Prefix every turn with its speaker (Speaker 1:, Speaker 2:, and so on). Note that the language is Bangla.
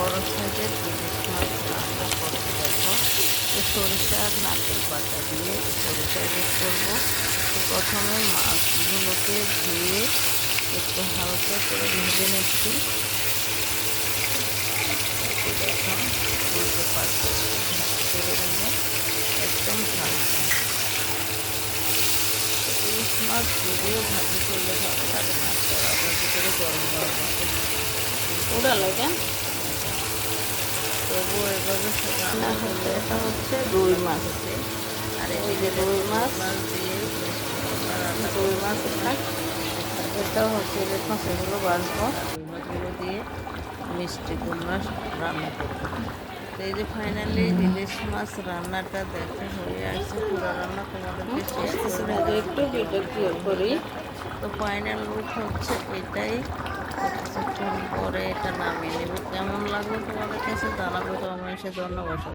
Speaker 1: বড় সাইজের ইলিশ মাছ রান্না করতে দেখো। তো সরিষা আর নারকেল বাটা দিয়ে সরিষা ইলিশ করবো। তো প্রথমে মাছগুলোকে ধুয়ে একটু হালকা করে ভেজে নিচ্ছি। দেখো উল্টে পাল্টে ভাজি করে নেবো একদম হালকা। ইলিশ মাছ যদিও ভাজি করলে ভালো লাগে না, কড়া ভাজি করে গরম গরম
Speaker 2: ওটা লাগে
Speaker 1: তবুও এভাবে রান্না করলে এটা হচ্ছে রুই মাছ। আর এদিকে রুই মাছ দিয়ে রান্না
Speaker 2: রুই মাছ
Speaker 1: এটাও হচ্ছে ইলিশ মাছ, এগুলো বাছবো। রুই মাছগুলো দিয়ে মিষ্টি কুমড়া রান্না করবো। তো এই যে ফাইনালি ইলিশ মাছ রান্নাটা দেখা হয়ে আসছে। পুরো রান্না তোমাদেরকে শেষ করে
Speaker 2: একটু ভিডিও করি।
Speaker 1: তো ফাইনাল লুক হচ্ছে এটাই। কিছুক্ষণ পরে এটা নামিয়ে নেব। কেমন লাগলো তোমাদের কাছে জানাবো কমেন্টে। ধন্যবাদ।